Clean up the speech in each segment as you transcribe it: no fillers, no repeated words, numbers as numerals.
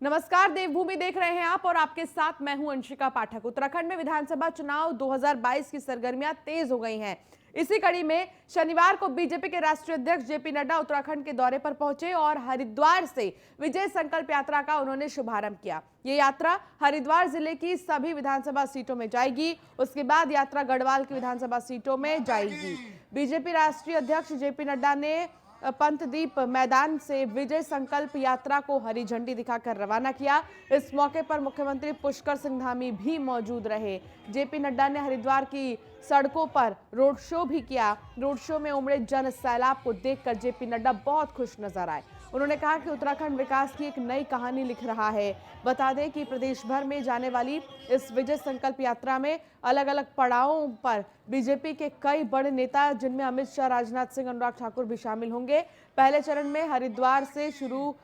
नमस्कार, देवभूमि देख रहे हैं आप और आपके साथ मैं हूं अंशिका पाठक। उत्तराखंड में विधानसभा चुनाव 2022 की सरगर्मियां तेज हो गई हैं। इसी कड़ी में शनिवार को बीजेपी के राष्ट्रीय अध्यक्ष जेपी नड्डा उत्तराखंड के दौरे पर पहुंचे और हरिद्वार से विजय संकल्प यात्रा का उन्होंने शुभारंभ किया। ये यात्रा हरिद्वार जिले की सभी विधानसभा सीटों में जाएगी। उसके बाद यात्रा गढ़वाल की विधानसभा सीटों में जाएगी। बीजेपी राष्ट्रीय अध्यक्ष जेपी नड्डा ने पंतदीप मैदान से विजय संकल्प यात्रा को हरी झंडी दिखाकर रवाना किया। इस मौके पर मुख्यमंत्री पुष्कर सिंह धामी भी मौजूद रहे। जेपी नड्डा ने हरिद्वार की सड़कों पर रोड शो भी किया। रोड शो में उमड़े जन सैलाब को देखकर जेपी नड्डा बहुत खुश नजर आए। उन्होंने कहा कि उत्तराखंड विकास की एक नई कहानी लिख रहा है। बता दें कि प्रदेश भर में जाने वाली इस विजय संकल्प यात्रा में अलग अलग पड़ावों पर बीजेपी के कई बड़े नेता, जिनमें अमित शाह, राजनाथ सिंह, अनुराग ठाकुर भी शामिल होंगे। पहले चरण में हरिद्वार से शुरू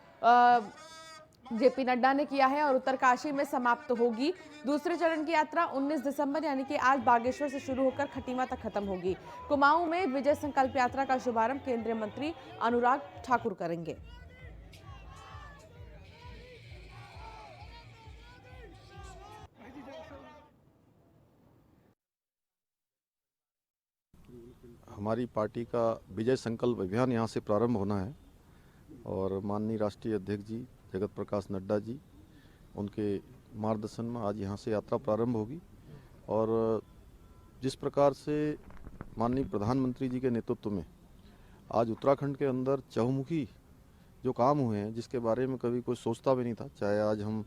जेपी नड्डा ने किया है और उत्तरकाशी में समाप्त होगी। दूसरे चरण की यात्रा 19 दिसंबर यानी कि आज बागेश्वर से शुरू होकर खटीमा तक खत्म होगी। कुमाऊं में विजय संकल्प यात्रा का शुभारंभ केंद्रीय मंत्री अनुराग ठाकुर करेंगे। हमारी पार्टी का विजय संकल्प अभियान यहाँ से प्रारंभ होना है और माननीय राष्ट्रीय अध्यक्ष जी जगत प्रकाश नड्डा जी, उनके मार्गदर्शन में आज यहाँ से यात्रा प्रारंभ होगी। और जिस प्रकार से माननीय प्रधानमंत्री जी के नेतृत्व में आज उत्तराखंड के अंदर चहुमुखी जो काम हुए हैं, जिसके बारे में कभी कोई सोचता भी नहीं था, चाहे आज हम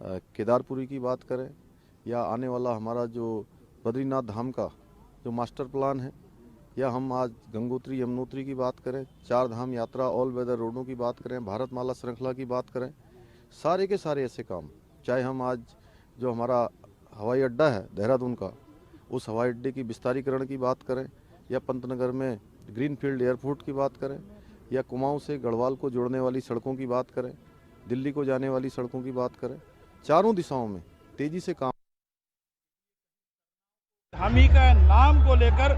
केदारपुरी की बात करें या आने वाला हमारा जो बद्रीनाथ धाम का जो मास्टर प्लान है, या हम आज गंगोत्री यमुनोत्री की बात करें, 4 धाम यात्रा, ऑल वेदर रोडों की बात करें, भारतमाला श्रृंखला की बात करें, सारे के सारे ऐसे काम, चाहे हम आज जो हमारा हवाई अड्डा है देहरादून का, उस हवाई अड्डे की विस्तारीकरण की बात करें, या पंतनगर में ग्रीनफील्ड एयरपोर्ट की बात करें, या कुमाऊं से गढ़वाल को जोड़ने वाली सड़कों की बात करें, दिल्ली को जाने वाली सड़कों की बात करें, चारों दिशाओं में तेजी से काम। हम ही का नाम को लेकर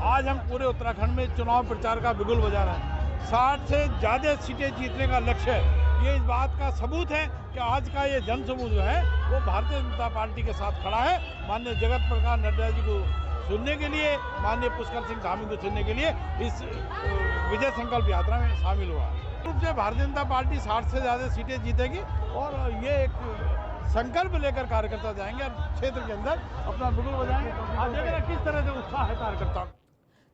आज हम पूरे उत्तराखंड में चुनाव प्रचार का बिगुल बजा रहे हैं। 60 से ज़्यादा सीटें जीतने का लक्ष्य है। ये इस बात का सबूत है कि आज का ये जन समूह जो है वो भारतीय जनता पार्टी के साथ खड़ा है। माननीय जगत प्रकाश नड्डा जी को सुनने के लिए, माननीय पुष्कर सिंह धामी को सुनने के लिए इस विजय संकल्प यात्रा में शामिल हुआ। रूप से भारतीय जनता पार्टी 60 से ज़्यादा सीटें जीतेगी और ये एक संकल्प लेकर कार्यकर्ता जाएंगे और क्षेत्र के अंदर अपना बिगुल बजाएंगे। आज देखिए किस तरह से उत्साह है कार्यकर्ताओं।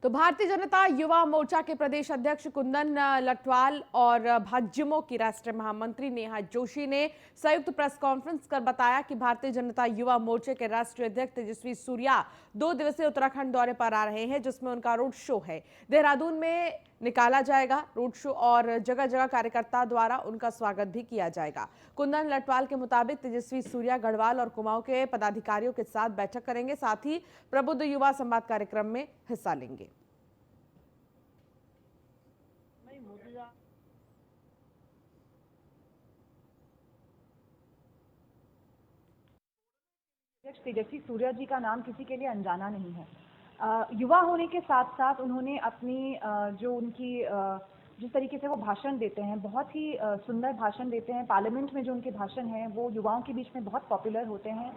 तो भारतीय जनता युवा मोर्चा के प्रदेश अध्यक्ष कुंदन लटवाल और भाजयुमो की राष्ट्रीय महामंत्री नेहा जोशी ने संयुक्त प्रेस कॉन्फ्रेंस कर बताया कि भारतीय जनता युवा मोर्चे के राष्ट्रीय अध्यक्ष तेजस्वी सूर्या 2 दिवसीय उत्तराखंड दौरे पर आ रहे हैं, जिसमें उनका रोड शो है। देहरादून में निकाला जाएगा रोड शो और जगह जगह कार्यकर्ता द्वारा उनका स्वागत भी किया जाएगा। कुंदन लटवाल के मुताबिक तेजस्वी सूर्या गढ़वाल और कुमाऊं के पदाधिकारियों के साथ बैठक करेंगे, साथ ही प्रबुद्ध युवा संवाद कार्यक्रम में हिस्सा लेंगे। तेजस्वी सूर्या जी का नाम किसी के लिए अनजाना नहीं है। युवा होने के साथ साथ उन्होंने अपनी जो उनकी जिस तरीके से वो भाषण देते हैं, बहुत ही सुंदर भाषण देते हैं। पार्लियामेंट में जो उनके भाषण हैं वो युवाओं के बीच में बहुत पॉपुलर होते हैं।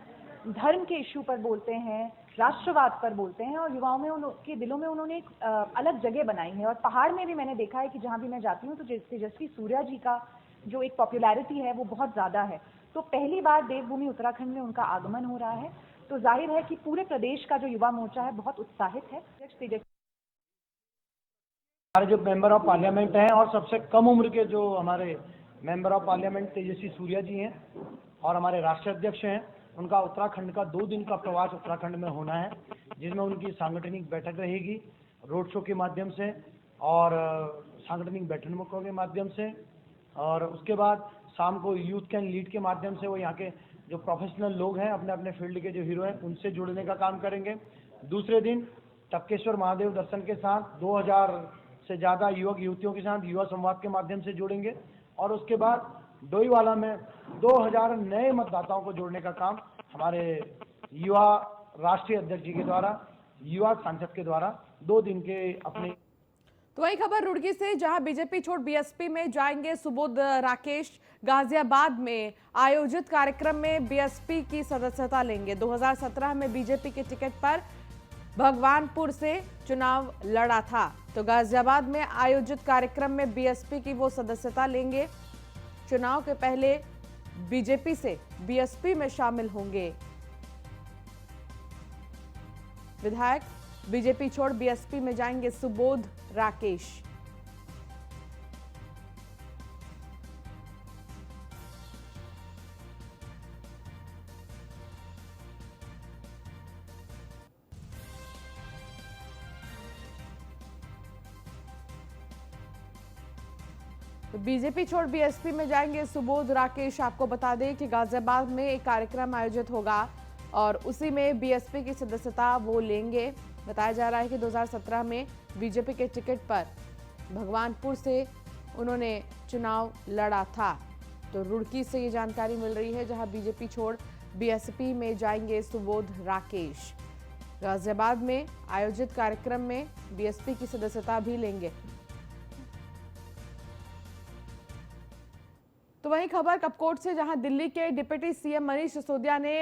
धर्म के इश्यू पर बोलते हैं, राष्ट्रवाद पर बोलते हैं और युवाओं में उनके दिलों में उन्होंने एक अलग जगह बनाई है। और पहाड़ में भी मैंने देखा है कि जहाँ भी मैं जाती हूँ तो तेजस्वी सूर्या जी का जो एक पॉपुलैरिटी है वो बहुत ज़्यादा है। तो पहली बार देवभूमि उत्तराखंड में उनका आगमन हो रहा है, तो जाहिर है कि पूरे प्रदेश का जो युवा मोर्चा है बहुत उत्साहित है। हमारे जो मेंबर ऑफ पार्लियामेंट हैं और सबसे कम उम्र के जो हमारे member of parliament Tejasvi Surya जी हैं और हमारे राष्ट्रीय अध्यक्ष हैं, उनका उत्तराखंड का 2 दिन का प्रवास उत्तराखंड में होना है, जिसमें उनकी सांगठनिक बैठक रहेगी रोड शो के माध्यम से और सांगठनिक बैठकों के माध्यम से, और उसके बाद शाम को यूथ कैन लीड के माध्यम से वो यहाँ के जो प्रोफेशनल लोग हैं, अपने अपने फील्ड के जो हीरो हैं, उनसे जुड़ने का काम करेंगे। दूसरे दिन टपकेश्वर महादेव दर्शन के साथ 2000 से ज़्यादा युवक युवतियों के साथ युवा संवाद के माध्यम से जुड़ेंगे और उसके बाद डोईवाला में 2000 नए मतदाताओं को जोड़ने का काम हमारे युवा राष्ट्रीय अध्यक्ष जी के द्वारा, युवा सांसद के द्वारा 2 दिन के अपने तो वही खबर रुड़की से, जहां बीजेपी छोड़ बीएसपी में जाएंगे सुबोध राकेश। गाजियाबाद में आयोजित कार्यक्रम में बीएसपी की सदस्यता लेंगे। 2017 में बीजेपी के टिकट पर भगवानपुर से चुनाव लड़ा था, तो गाजियाबाद में आयोजित कार्यक्रम में बीएसपी की वो सदस्यता लेंगे। चुनाव के पहले बीजेपी से बीएसपी में शामिल होंगे विधायक। बीजेपी छोड़ बीएसपी में जाएंगे सुबोध राकेश। तो बीजेपी छोड़ बीएसपी में जाएंगे सुबोध राकेश। आपको बता दें कि गाजियाबाद में एक कार्यक्रम आयोजित होगा और उसी में बीएसपी की सदस्यता वो लेंगे। बताया जा रहा है कि 2017 में बीजेपी के टिकट पर भगवानपुर से उन्होंने चुनाव लड़ा था। तो रुड़की से ये जानकारी मिल रही है, जहां बीजेपी छोड़ बीएसपी में जाएंगे सुबोध राकेश। गाजियाबाद में आयोजित कार्यक्रम में बीएसपी की सदस्यता भी लेंगे। तो वहीं खबर कपकोट से, जहां दिल्ली के डिप्टी सीएम मनीष सिसोदिया ने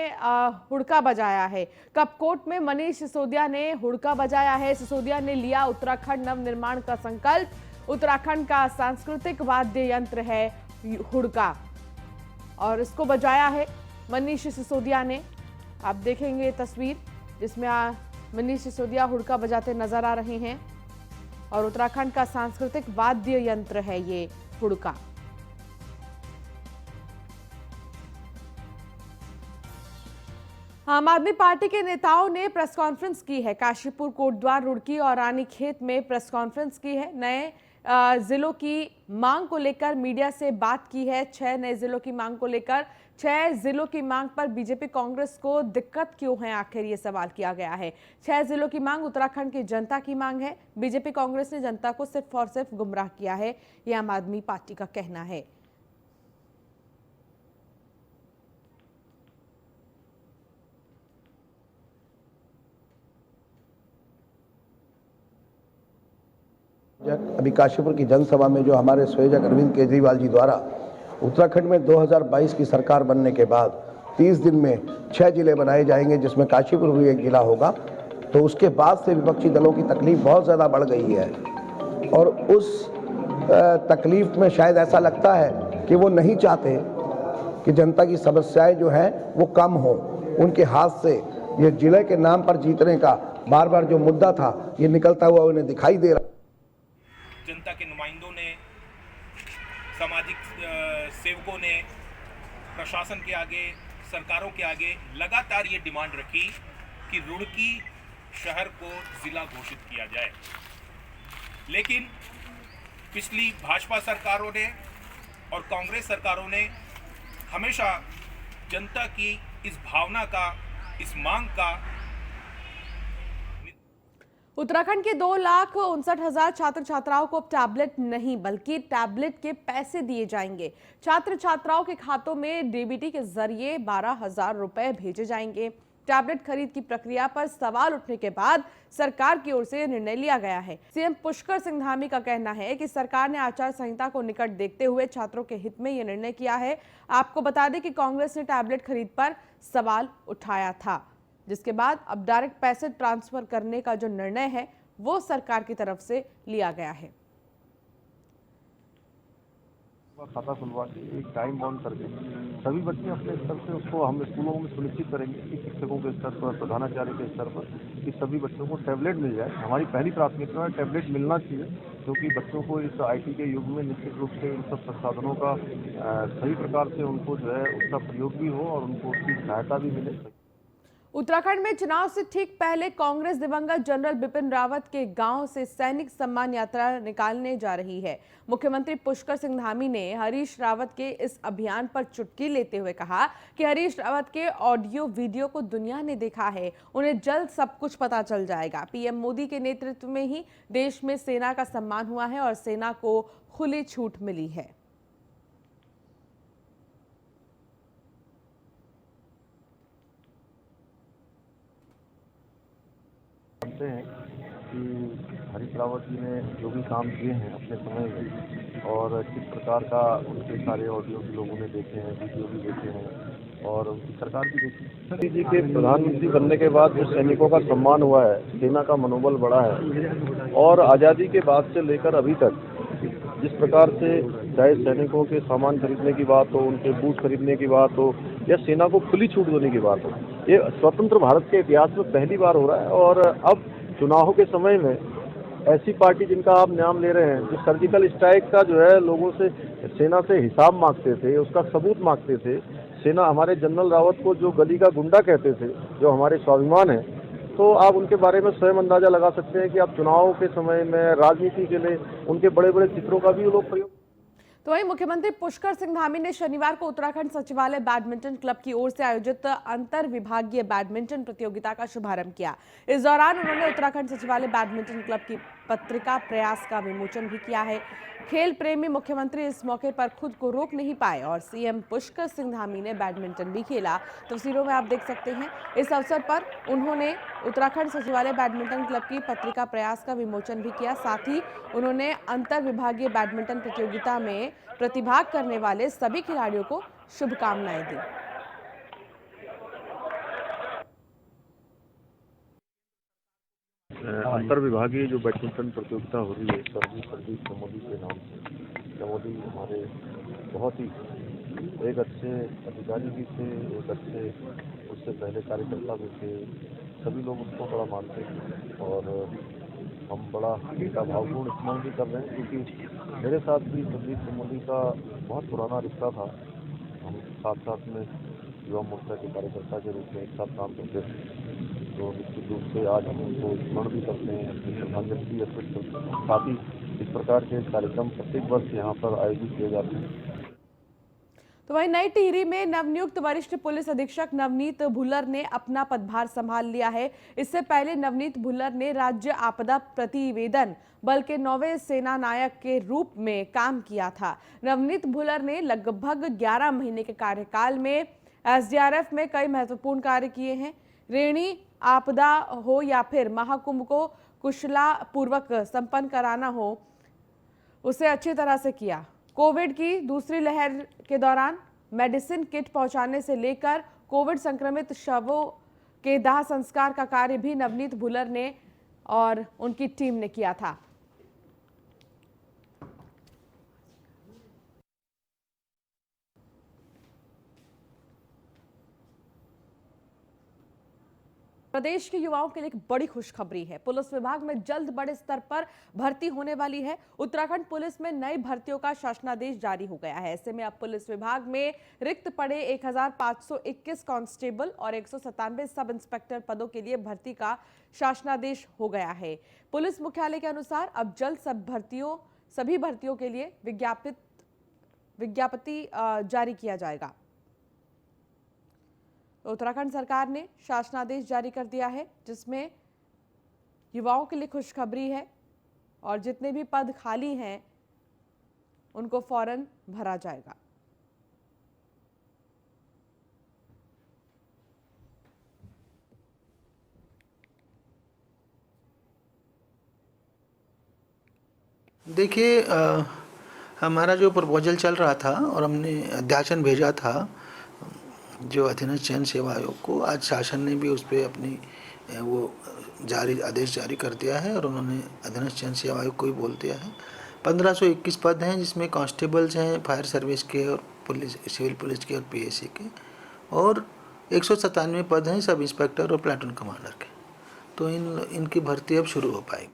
हुड़का बजाया है। कपकोट में मनीष सिसोदिया ने हुड़का बजाया है। सिसोदिया ने लिया उत्तराखंड नवनिर्माण का संकल्प। उत्तराखंड का सांस्कृतिक वाद्य यंत्र है हुड़का और इसको बजाया है मनीष सिसोदिया ने। आप देखेंगे तस्वीर जिसमें मनीष सिसोदिया हुड़का बजाते नजर आ रहे हैं और उत्तराखंड का सांस्कृतिक वाद्य यंत्र है ये हुड़का। आम आदमी पार्टी के नेताओं ने प्रेस कॉन्फ्रेंस की है। काशीपुर, कोटद्वार, रुड़की और रानीखेत में प्रेस कॉन्फ्रेंस की है। नए जिलों की मांग को लेकर मीडिया से बात की है। 6 नए जिलों की मांग को लेकर, 6 जिलों की मांग पर बीजेपी कांग्रेस को दिक्कत क्यों है, आखिर ये सवाल किया गया है। 6 जिलों की मांग उत्तराखंड की जनता की मांग है। बीजेपी कांग्रेस ने जनता को सिर्फ और सिर्फ गुमराह किया है, ये आम आदमी पार्टी का कहना है। अभी काशीपुर की जनसभा में जो हमारे संयोजक अरविंद केजरीवाल जी द्वारा उत्तराखंड में 2022 की सरकार बनने के बाद 30 दिन में 6 जिले बनाए जाएंगे, जिसमें काशीपुर भी एक जिला होगा, तो उसके बाद से विपक्षी दलों की तकलीफ बहुत ज़्यादा बढ़ गई है और उस तकलीफ में शायद ऐसा लगता है कि वो नहीं चाहते कि जनता की समस्याएं जो हैं वो कम हो। उनके हाथ से ये जिले के नाम पर जीतने का बार बार जो मुद्दा था ये निकलता हुआ उन्हें दिखाई दे रहा। जनता के नुमाइंदों ने, सामाजिक सेवकों ने प्रशासन के आगे, सरकारों के आगे लगातार ये डिमांड रखी कि रुड़की शहर को जिला घोषित किया जाए। लेकिन पिछली भाजपा सरकारों ने और कांग्रेस सरकारों ने हमेशा जनता की इस भावना का, इस मांग का। उत्तराखंड के 2,59,000 छात्र छात्राओं को अब टैबलेट नहीं बल्कि टैबलेट के पैसे दिए जाएंगे। छात्र छात्राओं के खातों में डीबीटी के जरिए 12,000 रुपए भेजे जाएंगे। टैबलेट खरीद की प्रक्रिया पर सवाल उठने के बाद सरकार की ओर से निर्णय लिया गया है। सीएम पुष्कर सिंह धामी का कहना है कि सरकार ने आचार संहिता को निकट देखते हुए छात्रों के हित में यह निर्णय किया है। आपको बता दें कि कांग्रेस ने टैबलेट खरीद पर सवाल उठाया था, जिसके बाद अब डायरेक्ट पैसे ट्रांसफर करने का जो निर्णय है वो सरकार की तरफ से लिया गया है। खाता खुलवा के एक टाइम बाउंड करके सभी बच्चे अपने स्तर से उसको हम स्कूलों में सुनिश्चित करेंगे कि शिक्षकों के स्तर पर, प्रधानाचार्य के स्तर पर, कि सभी बच्चों को टैबलेट मिल जाए। हमारी पहली प्राथमिकता है टैबलेट मिलना चाहिए, क्योंकि बच्चों को इस आईटी के युग में निश्चित रूप से इन सब संसाधनों का सही प्रकार से उनको जो है उसका प्रयोग भी हो और उनको उसकी सहायता भी मिले। उत्तराखंड में चुनाव से ठीक पहले कांग्रेस दिवंगत जनरल बिपिन रावत के गांव से सैनिक सम्मान यात्रा निकालने जा रही है। मुख्यमंत्री पुष्कर सिंह धामी ने हरीश रावत के इस अभियान पर चुटकी लेते हुए कहा कि हरीश रावत के ऑडियो वीडियो को दुनिया ने देखा है, उन्हें जल्द सब कुछ पता चल जाएगा। पीएम मोदी के नेतृत्व में ही देश में सेना का सम्मान हुआ है और सेना को खुली छूट मिली है। हैं कि हरीश रावत जी ने जो भी काम किए हैं अपने समय में और किस प्रकार का उनके सारे ऑडियो भी लोगों ने देखे हैं, वीडियो भी देखे हैं और उनकी सरकार भी देखी। मोदी जी के प्रधानमंत्री बनने के बाद जो सैनिकों का सम्मान हुआ है, सेना का मनोबल बढ़ा है और आज़ादी के बाद से लेकर अभी तक जिस प्रकार से चाहे सैनिकों के सामान खरीदने की बात हो, उनके बूट खरीदने की बात हो या सेना को खुली छूट देने की बात हो, ये स्वतंत्र भारत के इतिहास में पहली बार हो रहा है। और अब चुनाव के समय में ऐसी पार्टी जिनका आप नाम ले रहे हैं, जो सर्जिकल स्ट्राइक का जो है लोगों से, सेना से हिसाब मांगते थे, उसका सबूत मांगते थे, सेना हमारे जनरल रावत को जो गली का गुंडा कहते थे, जो हमारे स्वाभिमान है, तो आप उनके बारे में स्वयं अंदाजा लगा सकते हैं कि आप चुनाव के समय में राजनीति के लिए उनके बड़े बड़े चित्रों का भी लोग प्रयोग। तो वहीं मुख्यमंत्री पुष्कर सिंह धामी ने शनिवार को उत्तराखंड सचिवालय बैडमिंटन क्लब की ओर से आयोजित अंतर विभागीय बैडमिंटन प्रतियोगिता का शुभारंभ किया। इस दौरान उन्होंने उत्तराखंड सचिवालय बैडमिंटन क्लब की पत्रिका प्रयास का विमोचन भी किया है। खेल प्रेमी मुख्यमंत्री इस मौके पर खुद को रोक नहीं पाए और सीएम पुष्कर सिंह धामी ने बैडमिंटन भी खेला। तस्वीरों में आप देख सकते हैं। इस अवसर पर उन्होंने उत्तराखंड सचिवालय बैडमिंटन क्लब की पत्रिका प्रयास का विमोचन भी किया। साथ ही उन्होंने अंतर विभागीय बैडमिंटन प्रतियोगिता में प्रतिभाग करने वाले सभी खिलाड़ियों को शुभकामनाएं दी। अंतर विभागीय जो बैडमिंटन प्रतियोगिता हो रही है सर्दी चमोली के नाम से, चमोली हमारे बहुत ही एक अच्छे अधिकारी भी थे, एक अच्छे उससे पहले कार्यकर्ता भी थे, सभी लोग उसको बड़ा मानते हैं और हम बड़ा उनका भावपूर्ण स्मरण भी कर रहे हैं क्योंकि मेरे साथ भी सर्दी चमोली का बहुत पुराना रिश्ता था। हम साथ साथ में युवा मोर्चा के कार्यकर्ता के रूप में एक साथ काम करते थे, तो निश्चित रूप से आज हम उनको स्मरण भी करते हैं, अपनी श्रद्धांजलि अर्पित करते हैं। साथ ही इस प्रकार के कार्यक्रम प्रत्येक वर्ष यहाँ पर आयोजित किए जाते हैं। तो वहीं नई टिहरी में नवनियुक्त वरिष्ठ पुलिस अधीक्षक नवनीत भुल्लर ने अपना पदभार संभाल लिया है। इससे पहले नवनीत भुल्लर ने राज्य आपदा प्रतिवेदन बल के 9वें सेना नायक के रूप में काम किया था। नवनीत भुल्लर ने लगभग 11 महीने के कार्यकाल में एसडीआरएफ में कई महत्वपूर्ण कार्य किए हैं। रेणी आपदा हो या फिर महाकुंभ को कुशलतापूर्वक संपन्न कराना हो, उसे अच्छी तरह से किया। कोविड की दूसरी लहर के दौरान मेडिसिन किट पहुंचाने से लेकर कोविड संक्रमित शवों के दाह संस्कार का कार्य भी नवनीत भुल्लर ने और उनकी टीम ने किया था। प्रदेश के युवाओं के लिए एक बड़ी खुशखबरी है। पुलिस विभाग में जल्द बड़े स्तर पर भर्ती होने वाली है। उत्तराखंड पुलिस में नई भर्तियों का शासनादेश जारी हो गया है। ऐसे में अब पुलिस विभाग में रिक्त पड़े 1521 कांस्टेबल और 197 सब इंस्पेक्टर पदों के लिए भर्ती का शासनादेश हो गया है। पुलिस मुख्यालय के अनुसार अब जल्द सभी भर्तियों के लिए विज्ञप्ति जारी किया जाएगा। उत्तराखंड सरकार ने शासनादेश जारी कर दिया है, जिसमें युवाओं के लिए खुशखबरी है और जितने भी पद खाली हैं उनको फौरन भरा जाएगा। देखिए, हमारा जो प्रपोजल चल रहा था और हमने अध्याचन भेजा था जो अधीनस्थ चयन सेवा आयोग को, आज शासन ने भी उस पर अपनी वो आदेश जारी कर दिया है और उन्होंने अधीनस्थ चयन सेवा आयोग को भी बोल दिया है। 1521 पद हैं, जिसमें कांस्टेबल्स हैं, फायर सर्विस के और पुलिस, सिविल पुलिस के और पीएसी के, और 197 पद हैं सब इंस्पेक्टर और प्लाटून कमांडर के। तो इनकी भर्ती अब शुरू हो पाएगी।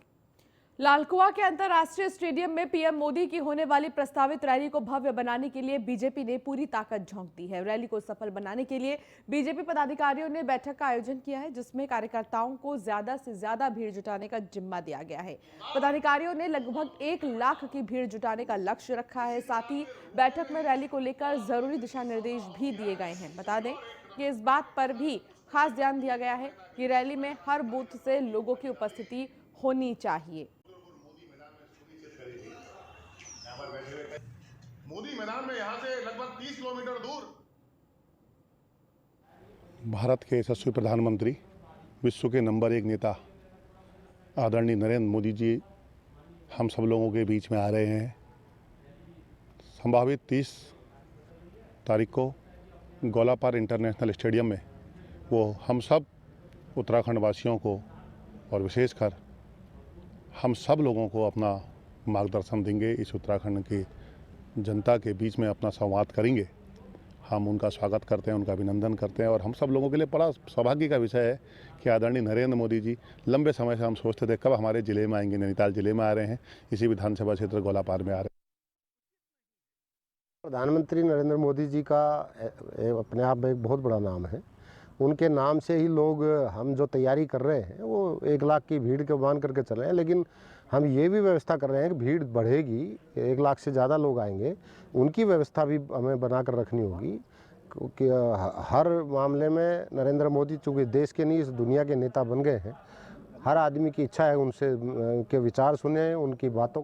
लालकुआ के अंतर्राष्ट्रीय स्टेडियम में पीएम मोदी की होने वाली प्रस्तावित रैली को भव्य बनाने के लिए बीजेपी ने पूरी ताकत झोंक दी है। रैली को सफल बनाने के लिए बीजेपी पदाधिकारियों ने बैठक का आयोजन किया है, जिसमें कार्यकर्ताओं को ज्यादा से ज्यादा भीड़ जुटाने का जिम्मा दिया गया है। पदाधिकारियों ने लगभग 1 लाख की भीड़ जुटाने का लक्ष्य रखा है। साथ ही बैठक में रैली को लेकर जरूरी दिशा निर्देश भी दिए गए हैं। बता दें कि इस बात पर भी खास ध्यान दिया गया है कि रैली में हर बूथ से लोगों की उपस्थिति होनी चाहिए। मोदी मैदान में यहाँ से लगभग 30 किलोमीटर दूर। भारत के यशस्वी प्रधानमंत्री, विश्व के नंबर 1 नेता आदरणीय नरेंद्र मोदी जी हम सब लोगों के बीच में आ रहे हैं। संभावित 30 तारीख को गोलापार इंटरनेशनल स्टेडियम में वो हम सब उत्तराखंड वासियों को और विशेषकर हम सब लोगों को अपना मार्गदर्शन देंगे। इस उत्तराखंड की जनता के बीच में अपना संवाद करेंगे। हम उनका स्वागत करते हैं, उनका अभिनंदन करते हैं और हम सब लोगों के लिए बड़ा सौभाग्य का विषय है कि आदरणीय नरेंद्र मोदी जी लंबे समय से हम सोचते थे कब हमारे ज़िले में आएंगे। नैनीताल ज़िले में आ रहे हैं, इसी विधानसभा क्षेत्र गोलापार में आ रहे हैं। प्रधानमंत्री नरेंद्र मोदी जी का अपने आप में एक बहुत बड़ा नाम है। उनके नाम से ही लोग हम जो तैयारी कर रहे हैं वो 1 लाख की भीड़ को मान करके चल रहे हैं, लेकिन हम ये भी व्यवस्था कर रहे हैं कि भीड़ बढ़ेगी, 1 लाख से ज़्यादा लोग आएंगे, उनकी व्यवस्था भी हमें बना कर रखनी होगी। क्योंकि हर मामले में नरेंद्र मोदी चूँकि देश के नहीं इस दुनिया के नेता बन गए हैं, हर आदमी की इच्छा है उनसे उनके विचार सुने, उनकी बातों।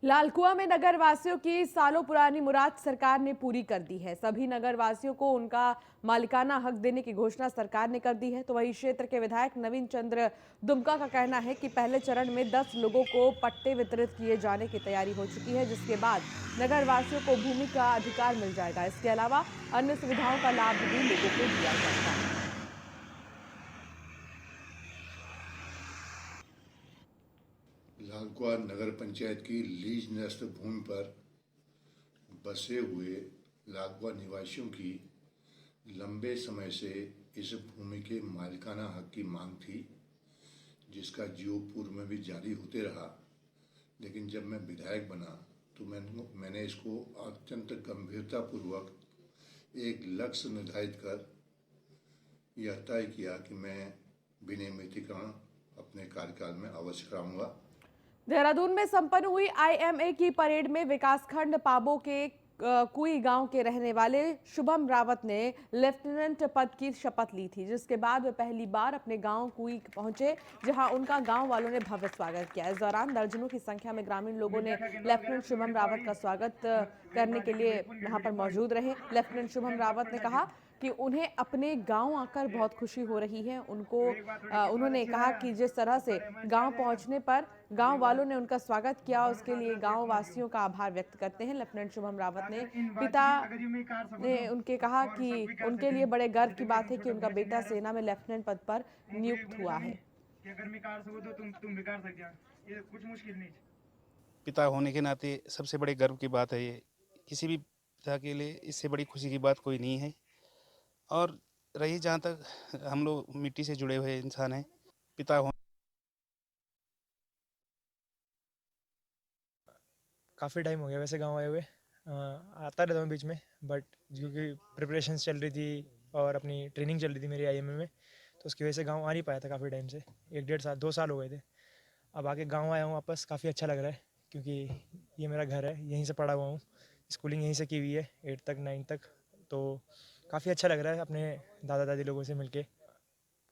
लालकुआं में नगर वासियों की सालों पुरानी मुराद सरकार ने पूरी कर दी है। सभी नगर वासियों को उनका मालिकाना हक देने की घोषणा सरकार ने कर दी है। तो वही क्षेत्र के विधायक नवीन चंद्र दुमका का कहना है कि पहले चरण में 10 लोगों को पट्टे वितरित किए जाने की तैयारी हो चुकी है, जिसके बाद नगर वासियों को भूमि का अधिकार मिल जाएगा। इसके अलावा अन्य सुविधाओं का लाभ भी लोगों को दिया जाएगा। लालकुआं नगर पंचायत की लीज नष्ट भूमि पर बसे हुए लालकुआं निवासियों की लंबे समय से इस भूमि के मालिकाना हक की मांग थी, जिसका जियो पूर्व में भी जारी होते रहा। लेकिन जब मैं विधायक बना तो मैंने इसको अत्यंत गंभीरतापूर्वक एक लक्ष्य निर्धारित कर यह तय किया कि मैं विनियमितीकरण अपने कार्यकाल में अवश्य कराऊंगा। देहरादून में संपन्न हुई IMA की परेड में विकासखंड पाबो के कुई गांव के रहने वाले शुभम रावत ने लेफ्टिनेंट पद की शपथ ली थी, जिसके बाद वे पहली बार अपने गांव कुई पहुंचे, जहां उनका गांव वालों ने भव्य स्वागत किया। इस दौरान दर्जनों की संख्या में ग्रामीण लोगों ने लेफ्टिनेंट शुभम रावत का स्वागत करने के लिए यहां पर मौजूद रहे। लेफ्टिनेंट शुभम रावत ने कहा कि उन्हें अपने गांव आकर बहुत खुशी हो रही है। उन्होंने कहा कि जिस तरह से गांव पहुंचने पर गांव वालों ने उनका स्वागत किया, उसके लिए गांव वासियों का आभार व्यक्त करते हैं। लेफ्टिनेंट शुभम रावत ने पिता ने उनके कहा कि उनके लिए बड़े गर्व की बात है कि उनका बेटा सेना में लेफ्टिनेंट पद पर नियुक्त हुआ है। पिता होने के नाते सबसे बड़े गर्व की बात है ये। किसी भी पिता के लिए इससे बड़ी खुशी की बात कोई नहीं है। और रही जहाँ तक हम लोग मिट्टी से जुड़े हुए इंसान हैं, पिता हो काफ़ी टाइम हो गया वैसे गांव आए हुए। आता रहता हूँ बीच में, बट क्योंकि प्रिपरेशंस चल रही थी और अपनी ट्रेनिंग चल रही थी मेरी IMA में, तो उसकी वजह से गांव आ नहीं पाया था काफ़ी टाइम से। 1-1.5 साल 2 साल हो गए थे। अब आके गांव आया हूँ वापस, काफ़ी अच्छा लग रहा है क्योंकि ये मेरा घर है, यहीं से पढ़ा हुआ हूँ, स्कूलिंग यहीं से की हुई है 8 तक 9 तक। तो काफ़ी अच्छा लग रहा है अपने दादा दादी लोगों से मिलके।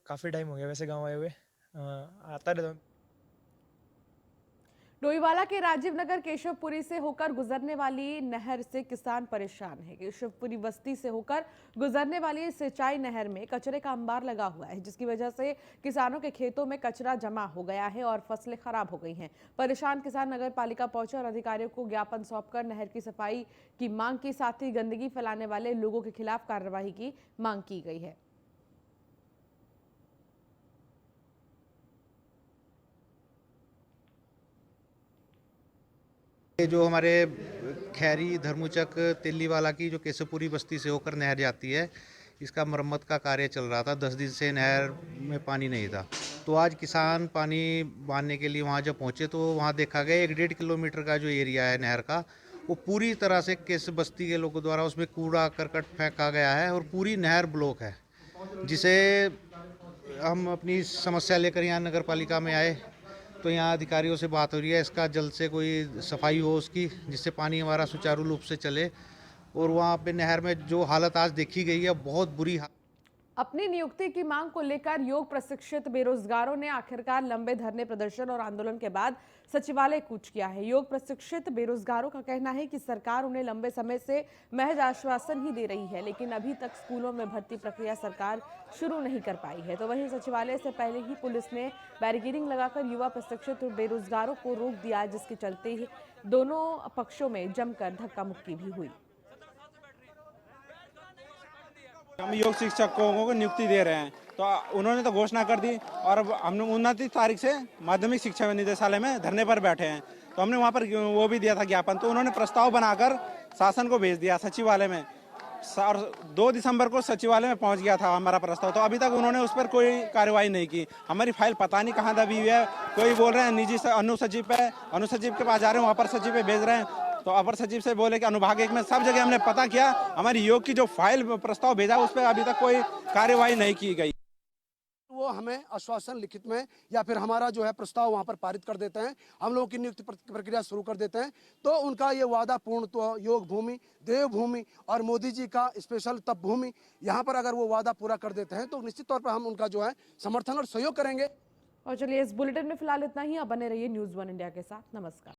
काफ़ी टाइम हो गया वैसे गांव आए हुए। आता रहता हूँ। डोईवाला के राजीव नगर केशवपुरी से होकर गुजरने वाली नहर से किसान परेशान है। केशवपुरी बस्ती से होकर गुजरने वाली सिंचाई नहर में कचरे का अंबार लगा हुआ है, जिसकी वजह से किसानों के खेतों में कचरा जमा हो गया है और फसलें खराब हो गई हैं। परेशान किसान नगर पालिका पहुंचे और अधिकारियों को ज्ञापन सौंपकर नहर की सफाई की मांग की, साथ ही गंदगी फैलाने वाले लोगों के खिलाफ कार्रवाई की मांग की गई है। ये जो हमारे खैरी धर्मूचक तेलीवाला की जो केशवपुरी बस्ती से होकर नहर जाती है, इसका मरम्मत का कार्य चल रहा था। 10 दिन से नहर में पानी नहीं था, तो आज किसान पानी बांधने के लिए वहाँ जब पहुँचे तो वहाँ देखा गया 1-1.5 किलोमीटर का जो एरिया है नहर का, वो पूरी तरह से केश बस्ती के लोगों द्वारा उसमें कूड़ा करकट फेंका गया है और पूरी नहर ब्लॉक है, जिसे हम अपनी समस्या लेकर यहाँ नगर पालिका में आए। तो यहाँ अधिकारियों से बात हो रही है, इसका जल्द से कोई सफाई हो उसकी, जिससे पानी हमारा सुचारू रूप से चले। और वहाँ पे नहर में जो हालत आज देखी गई है बहुत बुरी अपनी नियुक्ति की मांग को लेकर योग प्रशिक्षित बेरोजगारों ने आखिरकार लंबे धरने प्रदर्शन और आंदोलन के बाद सचिवालय कूच किया है। योग प्रशिक्षित बेरोजगारों का कहना है कि सरकार उन्हें लंबे समय से महज आश्वासन ही दे रही है, लेकिन अभी तक स्कूलों में भर्ती प्रक्रिया सरकार शुरू नहीं कर पाई है। तो वहीं सचिवालय से पहले ही पुलिस ने बैरिकेडिंग लगाकर युवा प्रशिक्षित बेरोजगारों को रोक दिया, जिसके चलते ही दोनों पक्षों में जमकर धक्का मुक्की भी हुई। हम योग शिक्षकों को नियुक्ति दे रहे हैं, तो उन्होंने तो घोषणा कर दी और अब हम 29 तारीख से माध्यमिक शिक्षा निदेशालय में धरने पर बैठे हैं। तो हमने वहाँ पर वो भी दिया था ज्ञापन, तो उन्होंने प्रस्ताव बनाकर शासन को भेज दिया सचिवालय में, और 2 दिसंबर को सचिवालय में पहुंच गया था हमारा प्रस्ताव। तो अभी तक उन्होंने उस पर कोई कार्रवाई नहीं की। हमारी फाइल पता नहीं कहाँ दबी हुई है। कोई बोल रहे हैं निजी अनुसचिव पे, अनुसचिव के पास जा रहे हैं, वहाँ पर सचिव पे भेज रहे हैं, तो अपर सचिव से बोले कि अनुभाग 1 में सब जगह हमने पता किया। हमारी योग की जो फाइल प्रस्ताव भेजा उस पर अभी तक कोई कार्यवाही नहीं की गई। वो हमें आश्वासन लिखित में या फिर हमारा जो है प्रस्ताव वहाँ पर पारित कर देते हैं, हम लोगों की नियुक्ति प्रक्रिया शुरू कर देते हैं, तो उनका ये वादा पूर्ण तो योग भूमि, देव भूमि और मोदी जी का स्पेशल तप भूमि, यहाँ पर अगर वो वादा पूरा कर देते हैं तो निश्चित तौर पर हम उनका जो है समर्थन और सहयोग करेंगे। और चलिए इस बुलेटिन में फिलहाल इतना ही। अब बने रहिए न्यूज़ 1 इंडिया के साथ। नमस्कार।